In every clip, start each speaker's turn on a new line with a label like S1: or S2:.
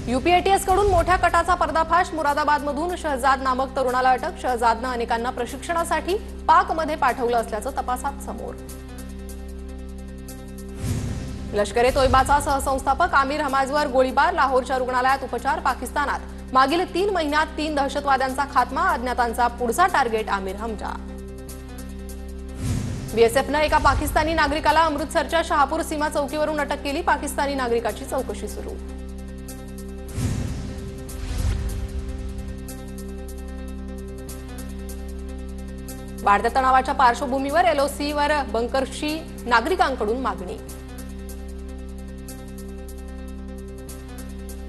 S1: UP ATS कडून मोठ्या कटाचा पर्दाफाश। मुरादाबादमधून शहजाद नामक तरुणाला अटक। शहजादनं अनेकांना प्रशिक्षणासाठी पाकमध्ये पाठवलं असल्याचं तपासात समोर। लष्कर-ए-तोयबाचा सहसंस्थापक आमिर हमाजवर गोळीबार। लाहोरच्या रुग्णालयात उपचार। पाकिस्तानात मागील 3 महिन्यात 3 दहशतवाद्यांचा खात्मा। अज्ञातांचा पुढचा टार्गेट आमिर हमजा। बीएसएफनं एका पाकिस्तानी नागरिकाला अमृतसरच्या शहापूर सीमा चौकीवरून अटक केली। पाकिस्तानी नागरिकाची चौकशी सुरू। वाढत्या तणावाच्या पार्श्वभूमीवर एलओसीवर बंकर्सची नागरिकांकडून मागणी।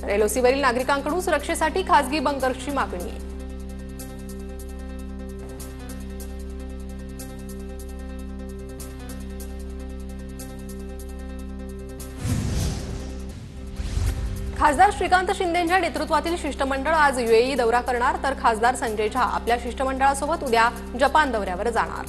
S1: एलओसीवरील नागरिकांकडून सुरक्षेसाठी खासगी बंकर्सची मागणी। खासदार श्रीकांत शिंदेंच्या नेतृत्वातील शिष्टमंडळ आज यूएई दौरा करणार, तर खासदार संजय झा आपल्या शिष्टमंडळासोबत उद्या जपान दौऱ्यावर जाणार।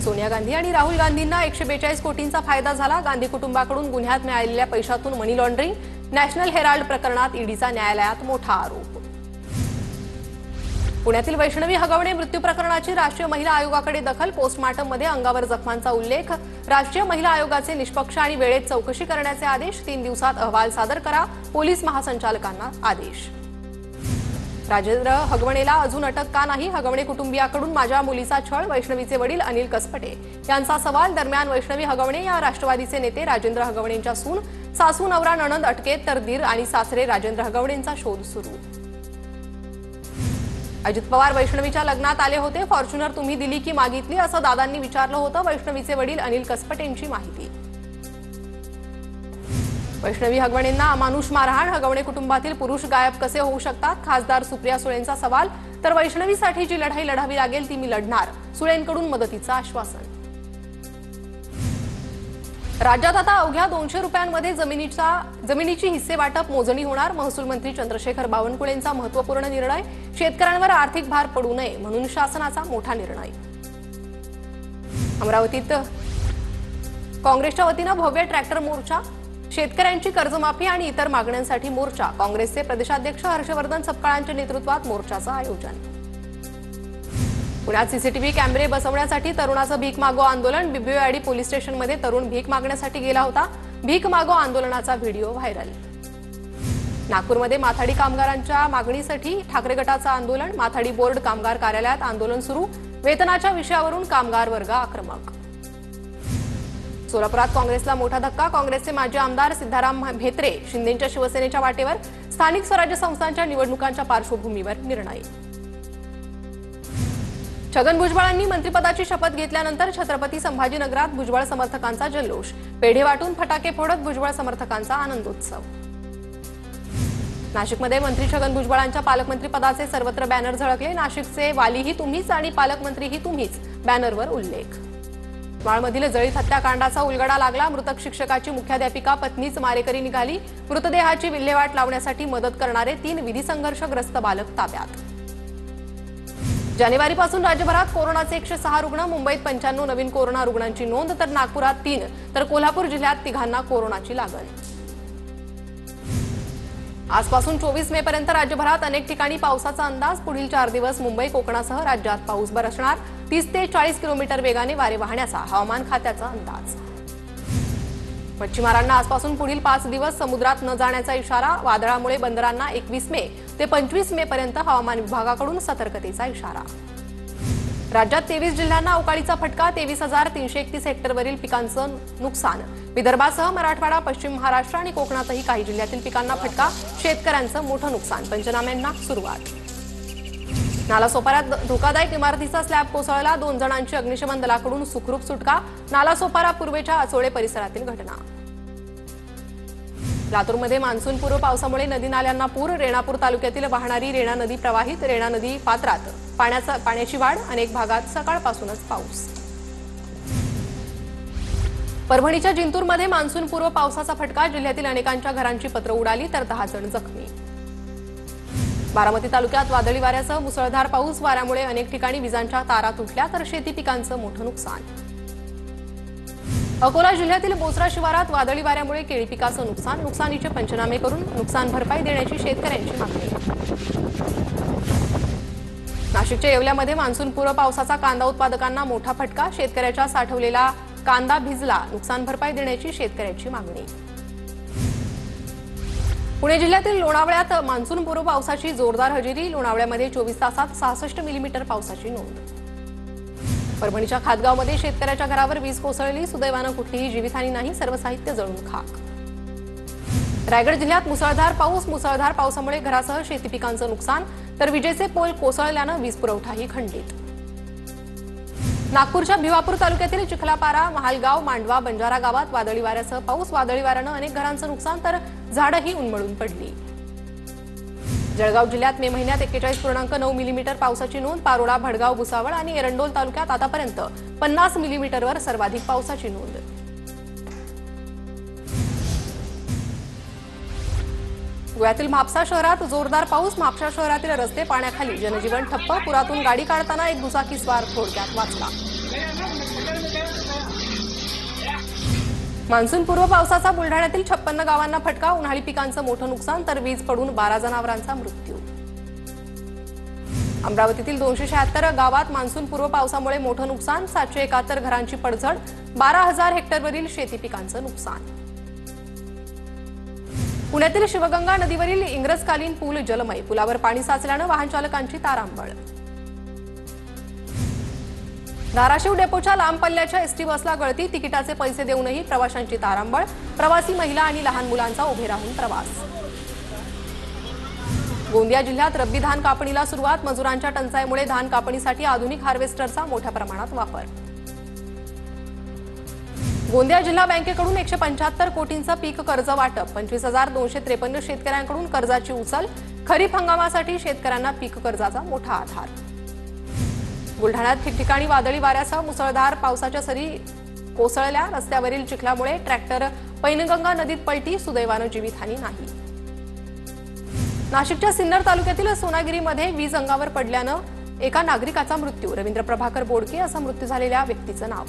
S1: सोनिया गांधी आणि राहुल गांधींना 142 कोटींचा फायदा झाला। गांधी कुटुंबाकडून गुन्ह्यात मिळालेल्या पैशातून मनी लॉन्ड्रिंग। नॅशनल हेराल्ड प्रकरणात ईडीचा न्यायालयात मोठा आरोप। पुण्यातील वैष्णवी हगवणे मृत्यू प्रकरणाची राष्ट्रीय महिला आयोगाकडे दखल। पोस्टमार्टममध्ये अंगावर जखमांचा उल्लेख। राष्ट्रीय महिला आयोगाचे निष्पक्ष आणि वेळेत चौकशी करण्याचे आदेश। 3 दिवसात अहवाल सादर करा। पोलीस महासंचालकांना आदेश। राजेंद्र हगवणेला अजून अटक का नाही? हगवणे कुटुंबियाकडून माझ्या मुलीचा छळ। वैष्णवीचे वडील अनिल कसपटे यांचा सवाल। दरम्यान वैष्णवी हगवणे या राष्ट्रवादीचे नेते राजेंद्र हगवणेंच्या सून, सासू, नवरा, नणंद अटकेत, तर दीर आणि सासरे राजेंद्र हगवणेंचा शोध सुरू। अजित पवार वैष्णवीच्या लग्नात आले होते। फॉर्च्युनर तुम्ही दिली की मागितली असं दादांनी विचारलं होतं। वैष्णवीचे वडील अनिल कसपटेंची माहिती। वैष्णवी हगवणेंना अमानुष मारहाण। हगवणे कुटुंबातील पुरुष गायब कसे होऊ शकतात? खासदार सुप्रिया सुळेंचा सवाल। तर वैष्णवीसाठी जी लढाई लढावी लागेल ती मी लढणार। सुळेंकडून मदतीचं आश्वासन। राज्यात आता अवघ्या 200 रुपयांमध्ये जमिनीची हिस्से वाटप मोजणी होणार। महसूल मंत्री चंद्रशेखर बावनकुळेंचा महत्त्वपूर्ण निर्णय। शेतकऱ्यांवर आर्थिक भार पडू नये म्हणून शासनाचा मोठा निर्णय। अमरावतीत काँग्रेसच्या वतीनं भव्य ट्रॅक्टर मोर्चा। शेतकऱ्यांची कर्जमाफी आणि इतर मागण्यांसाठी मोर्चा। काँग्रेसचे प्रदेशाध्यक्ष हर्षवर्धन सपकाळांच्या नेतृत्वात मोर्चाचं आयोजन। पुण्यात सीसीटीव्ही कॅमेरे बसवण्यासाठी तरुणाचं भीक मागो आंदोलन। बिबवेवाडी पोलीस स्टेशनमध्ये तरुण भीक मागण्यासाठी गेला होता। भीक मागो आंदोलनाचा व्हिडिओ व्हायरल। नागपूरमध्ये माथाडी कामगारांच्या मागणीसाठी ठाकरे गटाचं आंदोलन। माथाडी बोर्ड कामगार कार्यालयात आंदोलन सुरू। वेतनाच्या विषयावरून कामगार वर्ग आक्रमक। सोलापुरात काँग्रेसला मोठा धक्का। काँग्रेसचे माजी आमदार सिद्धाराम म्हेत्रे शिंदेंच्या शिवसेनेच्या वाटेवर। स्थानिक स्वराज्य संस्थांच्या निवडणुकांच्या पार्श्वभूमीवर निर्णय। छगन भुजबळांनी मंत्रिपदाची शपथ घेतल्यानंतर छत्रपती संभाजीनगरात भुजबळ समर्थकांचा जल्लोष। पेढे वाटून फटाके फोडत भुजबळ समर्थकांचा आनंदोत्सव। नाशिकमध्ये मंत्री छगन भुजबळांच्या पालकमंत्रीपदाचे सर्वत्र बॅनर झळकले। नाशिकचे वालीही तुम्हीच आणि पालकमंत्रीही तुम्हीच बॅनरवर उल्लेख। माळमधील जळीत हत्याकांडाचा उलगडा लागला। मृतक शिक्षकाची मुख्याध्यापिका पत्नीच मारेकरी निघाली। मृतदेहाची विल्हेवाट लावण्यासाठी मदत करणारे 3 विधी संघर्षग्रस्त बालक ताब्यात। जानेवारीपासून राज्यभरात कोरोनाचे 106 रुग्ण। मुंबईत 95 नवीन कोरोना रुग्णांची नोंद, तर नागपुरात 3, तर कोल्हापूर जिल्ह्यात 3 कोरोनाची लागण। आजपासून 24 मे पर्यंत राज्यभरात अनेक ठिकाणी पावसाचा अंदाज। पुढील 4 दिवस मुंबई कोकणासह राज्यात पाऊस बरसणार। 30 ते 40 किलोमीटर वेगाने वारे वाहण्याचा हवामान खात्याचा अंदाज। मच्छीमारांना आजपासून पुढील 5 दिवस समुद्रात न जाण्याचा इशारा। वादळामुळे बंदरांना 21 मे ते 25 मे पर्यंत हवामान विभागाकडून सतर्कतेचा इशारा। राज्यात 23 जिल्ह्यांना अवकाळीचा फटका। 23,331 हेक्टरवरील पिकांचं नुकसान। विदर्भासह मराठवाडा, पश्चिम महाराष्ट्र आणि कोकणातही काही जिल्ह्यातील पिकांना फटका। शेतकऱ्यांचं मोठं नुकसान। पंचनाम्यांना सुरुवात। नालासोपाऱ्यात धोकादायक इमारतीचा स्लॅब कोसळला। 2 जणांची अग्निशमन दलाकडून सुखरूप सुटका। नालासोपारा पूर्वेच्या आचोळे परिसरातील घटना। लातूरमध्ये मान्सूनपूर्व पावसामुळे नदी नाल्यांना पूर। रेणापूर तालुक्यातील वाहणारी रेणा नदी प्रवाहित। रेणा नदी पात्रात पाण्याची वाढ। अनेक भागात सकाळपासूनच पाऊस। परभणीच्या जिंतूरमध्ये मान्सूनपूर्व पावसाचा फटका। जिल्ह्यातील अनेकांच्या घरांची पत्र उडाली, तर 10 जण जखमी। बारामती तालुक्यात वादळी वाऱ्यासह मुसळधार पाऊस। वाऱ्यामुळे अनेक ठिकाणी विजांच्या तारा तुटल्या, तर शेती पिकांचं मोठं नुकसान। अकोला जिल्ह्यातील बोचरा शिवारात वादळी वाऱ्यामुळे केळी पिकाचं नुकसानीचे पंचनामे करून नुकसान भरपाई देण्याची शेतकऱ्यांची मागणी. नाशिकच्या येवल्यामध्ये मान्सूनपूर्व पावसाचा कांदा उत्पादकांना मोठा फटका. शेतकऱ्याचा साठवलेला कांदा भिजला. नुकसान भरपाई देण्याची शेतकऱ्याची मागणी. पुणे जिल्ह्यातील लोणावळ्यात मान्सूनपूर्व पावसाची जोरदार हजेरी. लोणावळ्यामध्ये 24 तासात 66 मिलीमीटर पावसाची नोंद. परभणीच्या खातगावमध्ये शेतकऱ्याच्या घरावर वीज कोसळली. सुदैवानं कुठलीही जीवितहानी नाही. सर्व साहित्य जळून खाक. रायगड जिल्ह्यात मुसळधार पावसामुळे घरासह शेती पिकांचं नुकसान, तर विजेचे पोल कोसळल्यानं वीज पुरवठाही खंडित. नागपूरच्या भिवापूर तालुक्यातील चिखलापारा, महालगाव, मांडवा, बंजारा गावात वादळी वाऱ्यासह पाऊस. वादळी वाऱ्यानं अनेक घरांचं नुकसान, तर झाडंही उन्मळून पडली. जळगाव जिल्ह्यात मे महिन्यात 41.9 मिलीमीटर पावसाची नोंद. पारोळा, भडगाव, भुसावळ आणि एरंडोल तालुक्यात आतापर्यंत 50 मिलीमीटरवर सर्वाधिक पावसाची नोंद. गोव्यातील म्हापसा शहरात जोरदार पाऊस. म्हापसा शहरातील रस्ते पाण्याखाली. जनजीवन ठप्प. पुरातून गाडी काढताना एक दुचाकी स्वार थोडक्यात वाचला. मान्सूनपूर्व पावसाचा बुलढाण्यातील 56 गावांना फटका. उन्हाळी पिकांचं मोठं नुकसान, तर वीज पडून 12 जनावरांचा मृत्यू. अमरावतीतील 276 गावात मान्सूनपूर्व पावसामुळे मोठं नुकसान. 771 घरांची पडझड. 12,000 हेक्टरवरील शेती पिकांचं नुकसान. पुण्यातील शिवगंगा नदीवरील इंग्रजकालीन पूल जलमय. पुलावर पाणी साचल्यानं वाहन चालकांची तारांबळ. धाराशिव डेपोच्या लांब पल्ल्याच्या एसटी बसला गळती. तिकिटाचे पैसे देऊनही प्रवाशांची तारांबळ. प्रवासी महिला आणि लहान मुलांचा उभे राहून प्रवास. गोंदिया जिल्ह्यात रब्बी धान कापणीला सुरुवात. मजुरांच्या टंचाईमुळे धान कापणीसाठी आधुनिक हार्वेस्टरचा मोठ्या प्रमाणात वापर. गोंदिया जिल्हा बँकेकडून 175 कोटींचं पीक कर्ज वाटप. 25,253 शेतकऱ्यांकडून कर्जाची उचल. खरीप हंगामासाठी शेतकऱ्यांना पीक कर्जाचा मोठा आधार. बुलढाण्यात ठिकठिकाणी वादळी वाऱ्यासह मुसळधार पावसाच्या सरी कोसळल्या. रस्त्यावरील चिखलामुळे ट्रॅक्टर पैनगंगा नदीत पलटी. सुदैवानं जीवितहानी नाही. नाशिकच्या सिन्नर तालुक्यातील सोनागिरीमध्ये वीज अंगावर पडल्यानं एका नागरिकाचा मृत्यू. रवींद्र प्रभाकर बोडके असं मृत्यू झालेल्या व्यक्तीचं नाव.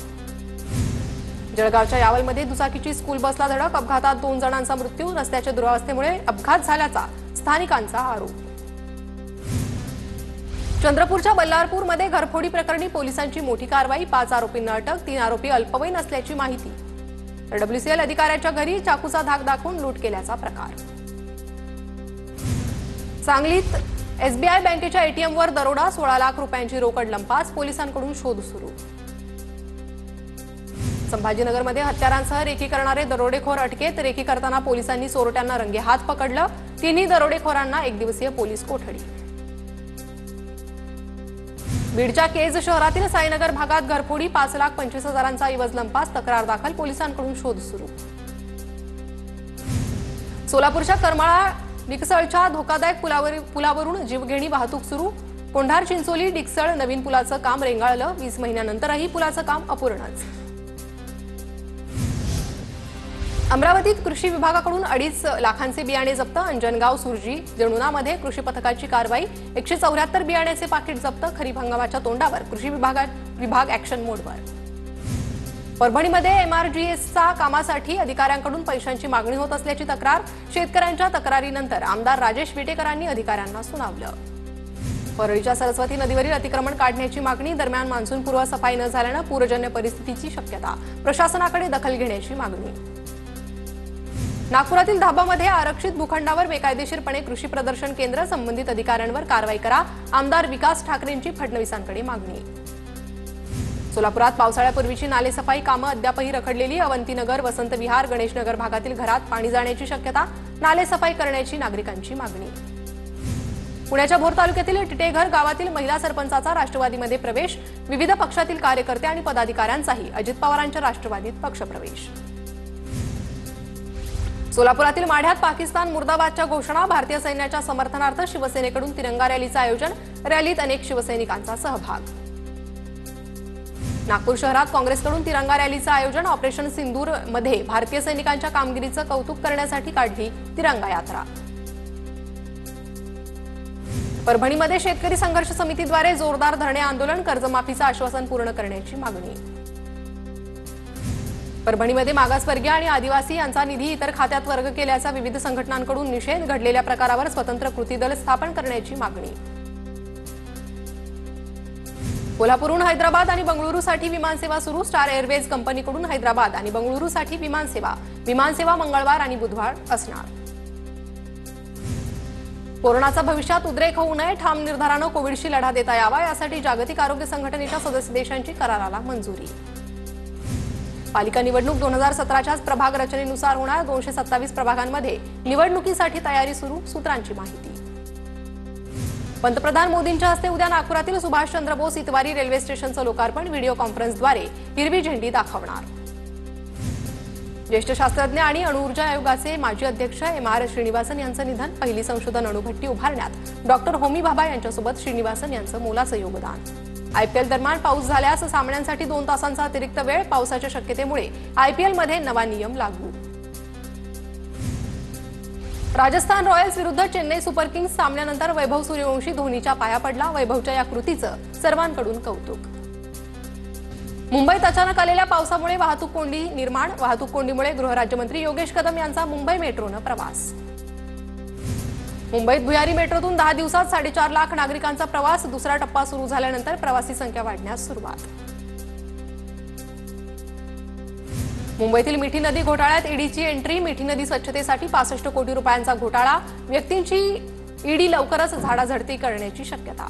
S1: जळगावच्या यावलमध्ये दुचाकीची स्कूल बसला धडक. अपघातात 2 जणांचा मृत्यू. रस्त्याच्या दुरावस्थेमुळे अपघात झाल्याचा स्थानिकांचा आरोप. चंद्रपूरच्या बल्लारपूरमध्ये घरफोडी प्रकरणी पोलिसांची मोठी कारवाई. 5 आरोपींना अटक. 3 आरोपी अल्पवयीन असल्याची माहिती. डब्ल्यूसीएल अधिकाऱ्याच्या घरी चाकूचा धाक दाखवून लूट केल्याचा प्रकार. सांगलीत एसबीआय बँकेच्या एटीएमवर दरोडा. 16 लाख रुपयांची रोकड लंपास. पोलिसांकडून शोध सुरू. संभाजीनगरमध्ये हत्यारांसह रेकी करणारे दरोडेखोर अटकेत. रेकी करताना पोलिसांनी चोरट्यांना रंगेहात पकडलं. 3 दरोडेखोरांना 1 दिवसीय पोलीस कोठडी. बीडच्या केज शहरातील साईनगर भागात घरफोडी. 5,25,000चा ऐवज लंपास. तक्रार दाखल. पोलिसांकडून शोध सुरू. सोलापूरच्या करमाळा डिकसळच्या धोकादायक पुलावरून जीवघेणी वाहतूक सुरू. कोंढार चिंचोली डिकसळ नवीन पुलाचं काम रेंगाळलं. 20 महिन्यानंतरही पुलाचं काम अपूर्णच. अमरावतीत कृषी विभागाकडून 2.5 लाखांचे बियाणे जप्त. अंजनगाव, सुरजी, जणुनामध्ये कृषी पथकाची कारवाई. 174 बियाण्याचे पाकिट जप्त. खरीप हंगामाच्या तोंडावर कृषी विभाग ॲक्शन मोडवर. परभणीमध्ये एमआरजीएसचा कामासाठी अधिकाऱ्यांकडून पैशांची मागणी होत असल्याची तक्रार. शेतकऱ्यांच्या तक्रारीनंतर आमदार राजेश विटेकरांनी अधिकाऱ्यांना सुनावलं. परळीच्या सरस्वती नदीवरील अतिक्रमण काढण्याची मागणी. दरम्यान मान्सूनपूर्व सफाई न झाल्यानं पूरजन्य परिस्थितीची शक्यता. प्रशासनाकडे दखल घेण्याची मागणी. नागपुरातील धाबामध्ये आरक्षित भूखंडावर बेकायदेशीरपणे कृषी प्रदर्शन केंद्र. संबंधित अधिकाऱ्यांवर कारवाई करा. आमदार विकास ठाकरेंची फडणवीसांकडे मागणी. सोलापुरात पावसाळ्यापूर्वीची नालेसफाई कामं अद्यापही रखडलेली. अवंतीनगर, वसंत विहार, गणेशनगर भागातील घरात पाणी जाण्याची शक्यता. नालेसफाई करण्याची नागरिकांची मागणी. पुण्याच्या भोर तालुक्यातील टिटेघर गावातील महिला सरपंचाचा राष्ट्रवादीमध्ये प्रवेश. विविध पक्षातील कार्यकर्ते आणि पदाधिकाऱ्यांचाही अजित पवारांच्या राष्ट्रवादीत पक्षप्रवेश. सोलापुरातील माढ्यात पाकिस्तान मुर्दाबादच्या घोषणा. भारतीय सैन्याच्या समर्थनार्थ शिवसेनेकडून तिरंगा रॅलीचं आयोजन. रॅलीत अनेक शिवसैनिकांचा सहभाग. नागपूर शहरात काँग्रेसकडून तिरंगा रॅलीचं आयोजन. ऑपरेशन सिंदूर मध्ये भारतीय सैनिकांच्या कामगिरीचं कौतुक करण्यासाठी काढली तिरंगा यात्रा. परभणीमध्ये शेतकरी संघर्ष समितीद्वारे जोरदार धरणे आंदोलन. कर्जमाफीचं आश्वासन पूर्ण करण्याची मागणी. परभणीमध्ये मागासवर्गीय आणि आदिवासी यांचा निधी इतर खात्यात वर्ग केल्याचा विविध संघटनांकडून निषेध. घडलेल्या प्रकारावर स्वतंत्र कृती दल स्थापन करण्याची मागणी. कोल्हापूरहून हैदराबाद आणि बंगळुरूसाठी विमानसेवा सुरू. स्टार एअरवेज कंपनीकडून हैदराबाद आणि बंगळुरूसाठी विमानसेवा मंगळवार आणि बुधवार असणार. कोरोनाचा भविष्यात उद्रेक होऊ नये, ठाम निर्धारानं कोविडशी लढा देता यावा, यासाठी जागतिक आरोग्य संघटनेच्या सदस्य देशांची कराराला मंजुरी. पालिका निवडणूक 2017च्याच प्रभाग रचनेनुसार होणार. 227 प्रभागांमध्ये निवडणुकीसाठी तयारी सुरू. सूत्रांची माहिती. पंतप्रधान मोदींच्या हस्ते उद्या नागपुरातील सुभाषचंद्र बोस इतवारी रेल्वे स्टेशनचं लोकार्पण. व्हिडिओ कॉन्फरन्सद्वारे हिरवी झेंडी दाखवणार. ज्येष्ठ शास्त्रज्ञ आणि अणुऊर्जा आयोगाचे माजी अध्यक्ष MR श्रीनिवासन यांचं निधन. पहिली संशोधन अणुभट्टी उभारण्यात डॉक्टर होमी भाभा यांच्यासोबत श्रीनिवासन यांचं मोलाचं योगदान. IPL दरम्यान पाऊस झाल्यास सामन्यांसाठी 2 तासांचा अतिरिक्त वेळ. पावसाच्या शक्यतेमुळे IPLमध्ये नवा नियम लागू. राजस्थान रॉयल्स विरुद्ध चेन्नई सुपर किंग्स सामन्यानंतर वैभव सूर्यवंशी धोनीच्या पाया पडला. वैभवच्या या कृतीचं सर्वांकडून कौतुक. मुंबईत अचानक आलेल्या पावसामुळे वाहतूक कोंडी निर्माण. वाहतूक कोंडीमुळे गृहराज्यमंत्री योगेश कदम यांचा मुंबई मेट्रोनं प्रवास. मुंबईत भुयारी मेट्रोतून 10 दिवसात 4.5 लाख नागरिकांचा प्रवास. दुसरा टप्पा सुरू झाल्यानंतर प्रवासी संख्या वाढण्यास सुरुवात. मुंबईतील मिठी नदी घोटाळ्यात ईडीची एंट्री. मिठी नदी स्वच्छतेसाठी 65 कोटी रुपयांचा घोटाळा. व्यक्तींची ईडी लवकरच झाडाझडती करण्याची शक्यता.